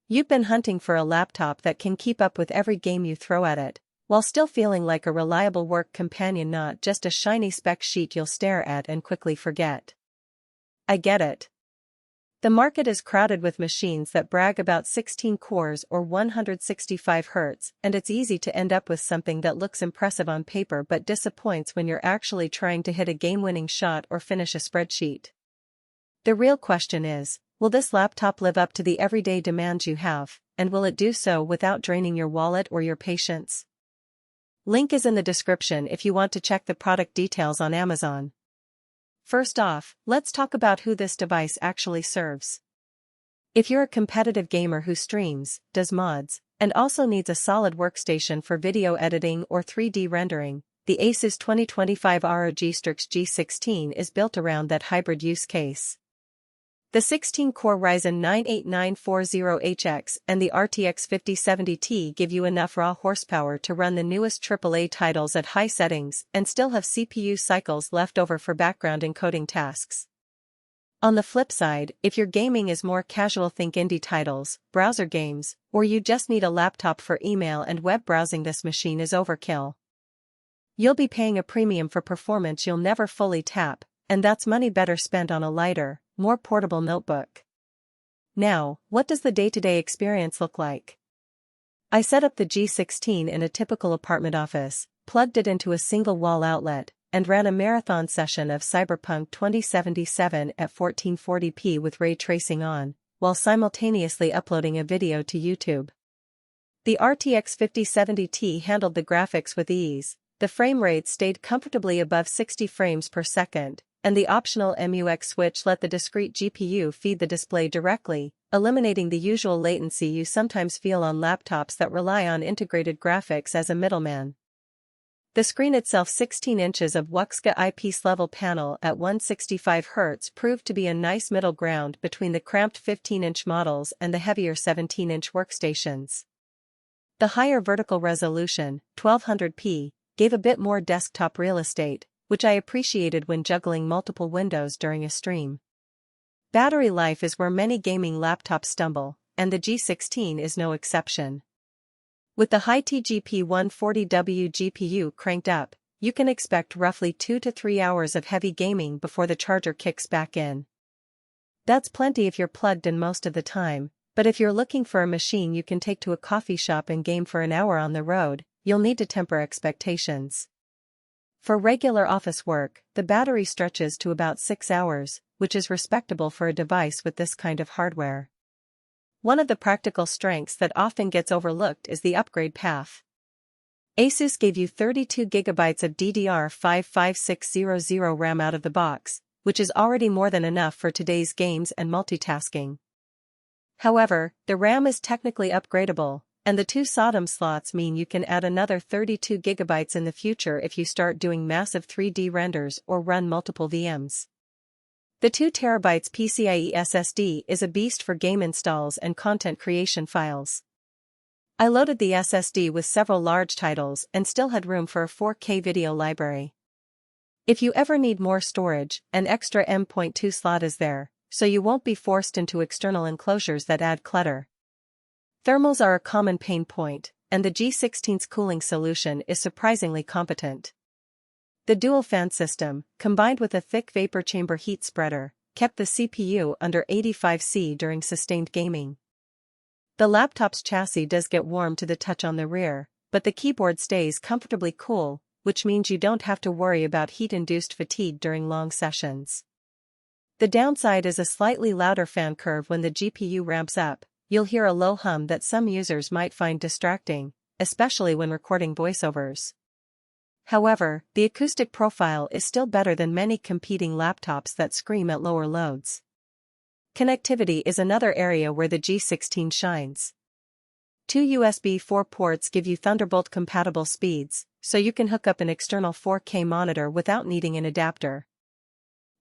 You've been hunting for a laptop that can keep up with every game you throw at it, while still feeling like a reliable work companion, not just a shiny spec sheet you'll stare at and quickly forget. I get it. The market is crowded with machines that brag about 16 cores or 165 Hz, and it's easy to end up with something that looks impressive on paper but disappoints when you're actually trying to hit a game-winning shot or finish a spreadsheet. The real question is, will this laptop live up to the everyday demands you have, and will it do so without draining your wallet or your patience? Link is in the description if you want to check the product details on Amazon. First off, let's talk about who this device actually serves. If you're a competitive gamer who streams, does mods, and also needs a solid workstation for video editing or 3D rendering, the ASUS 2025 ROG Strix G16 is built around that hybrid use case. The 16-core Ryzen 9 8940HX and the RTX 5070 give you enough raw horsepower to run the newest AAA titles at high settings and still have CPU cycles left over for background encoding tasks. On the flip side, if your gaming is more casual, think indie titles, browser games, or you just need a laptop for email and web browsing, this machine is overkill. You'll be paying a premium for performance you'll never fully tap, and that's money better spent on a lighter, more portable notebook. Now, what does the day-to-day experience look like? I set up the G16 in a typical apartment office, plugged it into a single wall outlet, and ran a marathon session of Cyberpunk 2077 at 1440p with ray tracing on, while simultaneously uploading a video to YouTube. The RTX 5070 handled the graphics with ease, the frame rate stayed comfortably above 60 frames per second, and the optional MUX switch let the discrete GPU feed the display directly, eliminating the usual latency you sometimes feel on laptops that rely on integrated graphics as a middleman. The screen itself, 16 inches of WUXGA IPS level panel at 165 Hz, proved to be a nice middle ground between the cramped 15-inch models and the heavier 17-inch workstations. The higher vertical resolution, 1200p, gave a bit more desktop real estate, which I appreciated when juggling multiple windows during a stream. Battery life is where many gaming laptops stumble, and the G16 is no exception. With the high TGP 140W GPU cranked up, you can expect roughly 2 to 3 hours of heavy gaming before the charger kicks back in. That's plenty if you're plugged in most of the time, but if you're looking for a machine you can take to a coffee shop and game for an hour on the road, you'll need to temper expectations. For regular office work, the battery stretches to about 6 hours, which is respectable for a device with this kind of hardware. One of the practical strengths that often gets overlooked is the upgrade path. ASUS gave you 32 GB of DDR5 5600 RAM out of the box, which is already more than enough for today's games and multitasking. However, the RAM is technically upgradable, and the 2 SODIMM slots mean you can add another 32 GB in the future if you start doing massive 3D renders or run multiple VMs. The 2 TB PCIe SSD is a beast for game installs and content creation files. I loaded the SSD with several large titles and still had room for a 4K video library. If you ever need more storage, an extra M.2 slot is there, so you won't be forced into external enclosures that add clutter. Thermals are a common pain point, and the G16's cooling solution is surprisingly competent. The dual-fan system, combined with a thick vapor chamber heat spreader, kept the CPU under 85°C during sustained gaming. The laptop's chassis does get warm to the touch on the rear, but the keyboard stays comfortably cool, which means you don't have to worry about heat-induced fatigue during long sessions. The downside is a slightly louder fan curve. When the GPU ramps up, you'll hear a low hum that some users might find distracting, especially when recording voiceovers. However, the acoustic profile is still better than many competing laptops that scream at lower loads. Connectivity is another area where the G16 shines. 2 USB 4 ports give you Thunderbolt-compatible speeds, so you can hook up an external 4K monitor without needing an adapter.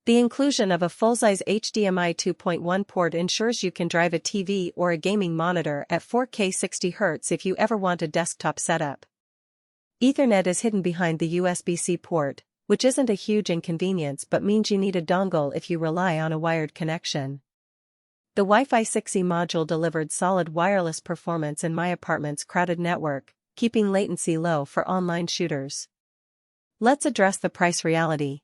The inclusion of a full-size HDMI 2.1 port ensures you can drive a TV or a gaming monitor at 4K 60 Hz if you ever want a desktop setup. Ethernet is hidden behind the USB-C port, which isn't a huge inconvenience but means you need a dongle if you rely on a wired connection. The Wi-Fi 6E module delivered solid wireless performance in my apartment's crowded network, keeping latency low for online shooters. Let's address the price reality.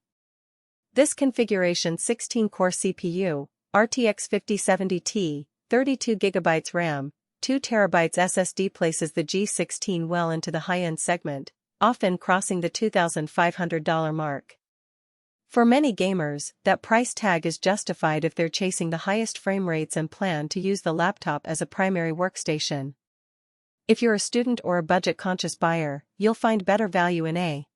This configuration 16-core CPU, RTX 5070 Ti, 32GB RAM, 2TB SSD places the G16 well into the high-end segment, often crossing the $2,500 mark. For many gamers, that price tag is justified if they're chasing the highest frame rates and plan to use the laptop as a primary workstation. If you're a student or a budget-conscious buyer, you'll find better value in a